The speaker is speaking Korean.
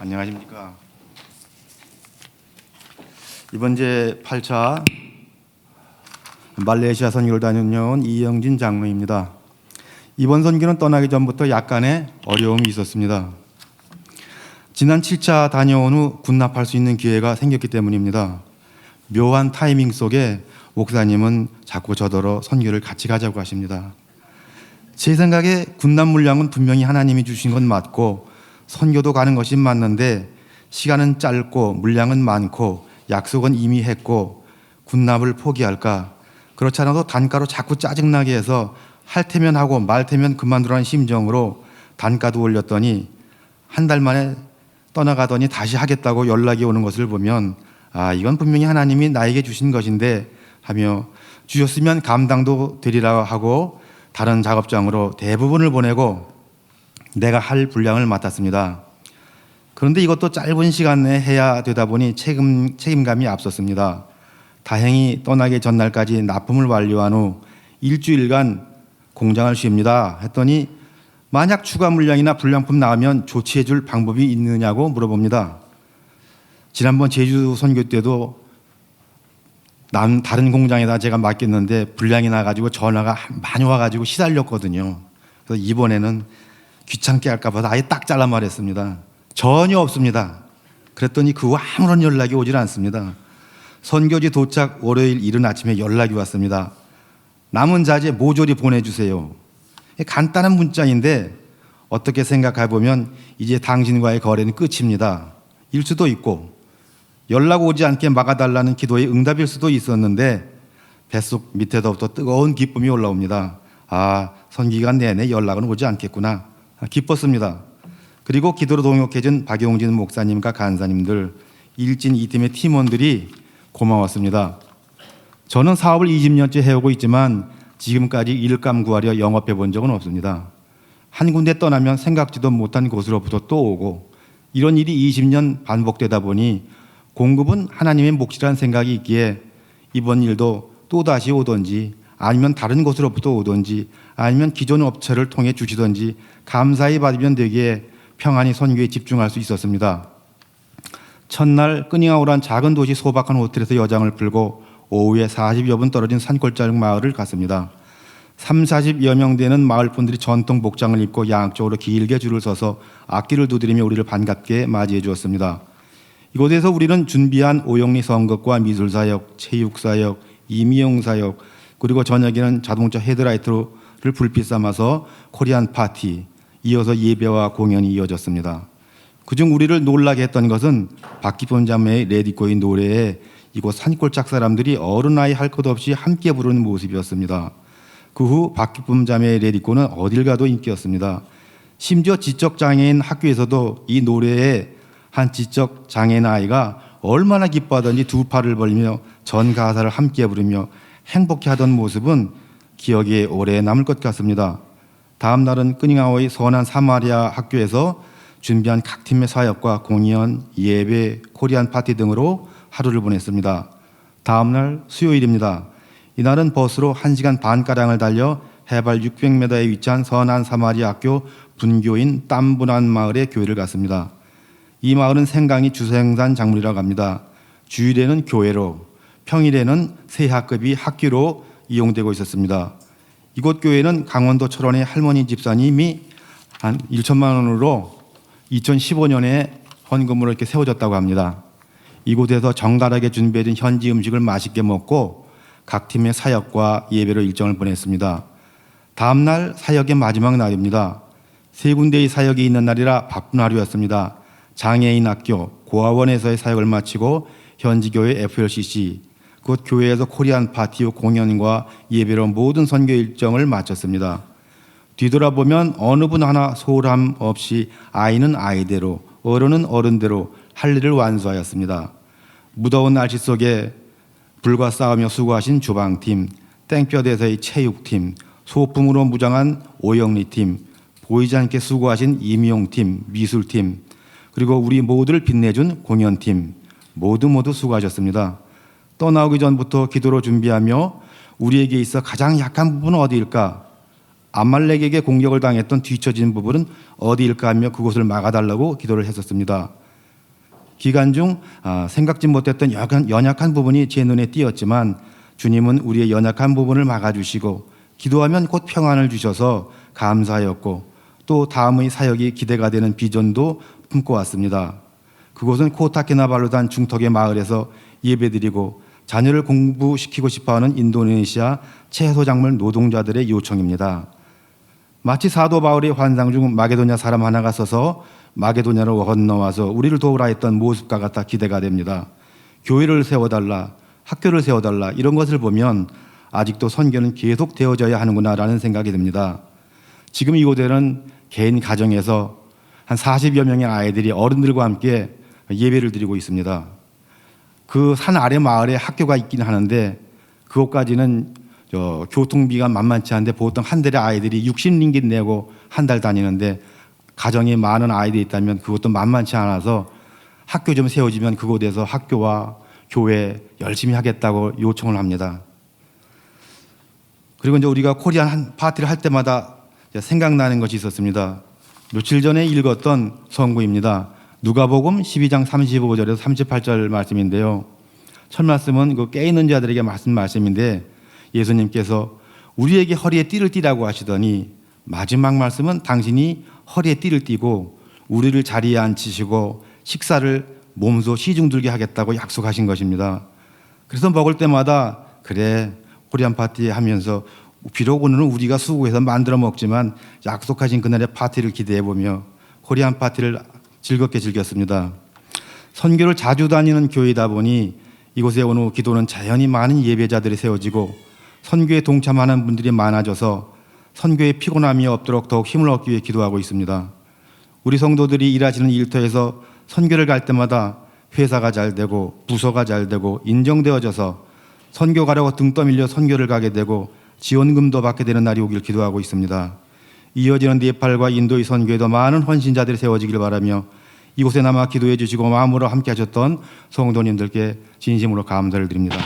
안녕하십니까. 이번 제 8차 말레이시아 선교를 다녀온 이영진 장로입니다. 이번 선교는 떠나기 전부터 약간의 어려움이 있었습니다. 지난 7차 다녀온 후 군납할 수 있는 기회가 생겼기 때문입니다. 묘한 타이밍 속에 목사님은 자꾸 저더러 선교를 같이 가자고 하십니다. 제 생각에 군납 물량은 분명히 하나님이 주신 건 맞고 선교도 가는 것이 맞는데 시간은 짧고 물량은 많고 약속은 이미 했고 군납을 포기할까? 그렇지 않아도 단가로 자꾸 짜증나게 해서 할 테면 하고 말 테면 그만두라는 심정으로 단가도 올렸더니 한 달 만에 떠나가더니 다시 하겠다고 연락이 오는 것을 보면 이건 분명히 하나님이 나에게 주신 것인데 하며 주셨으면 감당도 되리라 하고 다른 작업장으로 대부분을 보내고 내가 할 분량을 맡았습니다. 그런데 이것도 짧은 시간 내에 해야 되다 보니 책임감이 앞섰습니다. 다행히 떠나기 전날까지 납품을 완료한 후 일주일간 공장을 쉽니다 했더니 만약 추가 물량이나 불량품 나오면 조치해 줄 방법이 있느냐고 물어봅니다. 지난번 제주 선교 때도 다른 공장에다 제가 맡겼는데 불량이 나가지고 전화가 많이 와가지고 시달렸거든요. 그래서 이번에는 귀찮게 할까 봐서 아예 딱 잘라 말했습니다. 전혀 없습니다. 그랬더니 그 후 아무런 연락이 오질 않습니다. 선교지 도착 월요일 이른 아침에 연락이 왔습니다. 남은 자재 모조리 보내주세요. 간단한 문자인데 어떻게 생각해보면 이제 당신과의 거래는 끝입니다. 일 수도 있고 연락 오지 않게 막아달라는 기도의 응답일 수도 있었는데 뱃속 밑에서부터 뜨거운 기쁨이 올라옵니다. 선기간 내내 연락은 오지 않겠구나. 기뻤습니다. 그리고 기도로 동역해준 박용진 목사님과 간사님들, 일진 2팀의 팀원들이 고마웠습니다. 저는 사업을 20년째 해오고 있지만 지금까지 일감 구하려 영업해 본 적은 없습니다. 한 군데 떠나면 생각지도 못한 곳으로부터 또 오고 이런 일이 20년 반복되다 보니 공급은 하나님의 몫이라는 생각이 있기에 이번 일도 또다시 오든지 아니면 다른 곳으로부터 오든지 아니면 기존 업체를 통해 주시든지 감사히 받으면 되기에 평안히 선교에 집중할 수 있었습니다. 첫날 끄닝아우란 작은 도시 소박한 호텔에서 여장을 풀고 오후에 40여 분 떨어진 산골짜기 마을을 갔습니다. 30-40여 명 되는 마을 분들이 전통 복장을 입고 양쪽으로 길게 줄을 서서 악기를 두드리며 우리를 반갑게 맞이해 주었습니다. 이곳에서 우리는 준비한 오영리 선극과 미술사역, 체육사역, 임의용사역 그리고 저녁에는 자동차 헤드라이트를 불빛 삼아서 코리안 파티, 이어서 예배와 공연이 이어졌습니다. 그중 우리를 놀라게 했던 것은 박기쁨 자매의 레디코의 노래에 이곳 산골짝 사람들이 어른 아이 할 것 없이 함께 부르는 모습이었습니다. 그 후 박기쁨 자매의 레디코는 어딜 가도 인기였습니다. 심지어 지적장애인 학교에서도 이 노래에 한 지적장애인 아이가 얼마나 기뻐하던지 두 팔을 벌리며 전 가사를 함께 부르며 행복해하던 모습은 기억에 오래 남을 것 같습니다. 다음 날은 끄닝아오의 선한 사마리아 학교에서 준비한 각 팀의 사역과 공연, 예배, 코리안 파티 등으로 하루를 보냈습니다. 다음 날 수요일입니다. 이날은 버스로 1시간 반가량을 달려 해발 600m에 위치한 선한 사마리아 학교 분교인 땀분한 마을의 교회를 갔습니다. 이 마을은 생강이 주생산 작물이라고 합니다. 주일에는 교회로, 평일에는 새학급이 학교로 이용되고 있었습니다. 이곳 교회는 강원도 철원의 할머니 집사님이 한 1천만 원으로 2015년에 헌금으로 이렇게 세워졌다고 합니다. 이곳에서 정갈하게 준비해진 현지 음식을 맛있게 먹고 각 팀의 사역과 예배로 일정을 보냈습니다. 다음 날 사역의 마지막 날입니다. 세 군데의 사역이 있는 날이라 바쁜 하루였습니다. 장애인 학교, 고아원에서의 사역을 마치고 현지 교회 FLCC, 곧 교회에서 코리안 파티 후 공연과 예배로 모든 선교 일정을 마쳤습니다. 뒤돌아보면 어느 분 하나 소홀함 없이 아이는 아이대로, 어른은 어른대로 할 일을 완수하였습니다. 무더운 날씨 속에 불과 싸우며 수고하신 주방팀, 땡볕에서의 체육팀, 소품으로 무장한 오영리팀, 보이지 않게 수고하신 임용팀, 미술팀, 그리고 우리 모두를 빛내준 공연팀 모두 수고하셨습니다. 떠나오기 전부터 기도로 준비하며 우리에게 있어 가장 약한 부분은 어디일까? 암말렉에게 공격을 당했던 뒤처진 부분은 어디일까 하며 그곳을 막아달라고 기도를 했었습니다. 기간 중 생각지 못했던 연약한 부분이 제 눈에 띄었지만 주님은 우리의 연약한 부분을 막아주시고 기도하면 곧 평안을 주셔서 감사하였고 또 다음의 사역이 기대가 되는 비전도 품고 왔습니다. 그곳은 코타키나발루단 중턱의 마을에서 예배드리고 자녀를 공부시키고 싶어하는 인도네시아 채소작물 노동자들의 요청입니다. 마치 사도 바울의 환상 중 마게도냐 사람 하나가 서서 마게도냐로 건너와서 우리를 도우라 했던 모습과 같아 기대가 됩니다. 교회를 세워달라, 학교를 세워달라 이런 것을 보면 아직도 선교는 계속 되어져야 하는구나라는 생각이 듭니다. 지금 이곳에는 개인 가정에서 한 40여 명의 아이들이 어른들과 함께 예배를 드리고 있습니다. 그 산 아래 마을에 학교가 있긴 하는데 그곳까지는 교통비가 만만치 않은데 보통 한 달에 아이들이 60링깃 내고 한 달 다니는데 가정에 많은 아이들이 있다면 그것도 만만치 않아서 학교 좀 세워지면 그곳에서 학교와 교회 열심히 하겠다고 요청을 합니다. 그리고 이제 우리가 코리안 파티를 할 때마다 생각나는 것이 있었습니다. 며칠 전에 읽었던 성구입니다. 누가복음 12장 35절에서 38절 말씀인데요. 첫 말씀은 그 깨있는 자들에게 말씀인데 예수님께서 우리에게 허리에 띠를 띠라고 하시더니 마지막 말씀은 당신이 허리에 띠를 띠고 우리를 자리에 앉히시고 식사를 몸소 시중 들게 하겠다고 약속하신 것입니다. 그래서 먹을 때마다 그래 코리안 파티 하면서 비록 오늘은 우리가 수고해서 만들어 먹지만 약속하신 그날의 파티를 기대해보며 코리안 파티를 즐겁게 즐겼습니다. 선교를 자주 다니는 교회이다 보니 이곳에 온 후 기도는 자연히 많은 예배자들이 세워지고 선교에 동참하는 분들이 많아져서 선교에 피곤함이 없도록 더욱 힘을 얻기 위해 기도하고 있습니다. 우리 성도들이 일하시는 일터에서 선교를 갈 때마다 회사가 잘 되고 부서가 잘 되고 인정되어져서 선교 가려고 등 떠밀려 선교를 가게 되고 지원금도 받게 되는 날이 오길 기도하고 있습니다. 이어지는 네팔과 인도의 선교에도 많은 헌신자들이 세워지길 바라며 이곳에 남아 기도해 주시고 마음으로 함께 하셨던 성도님들께 진심으로 감사를 드립니다.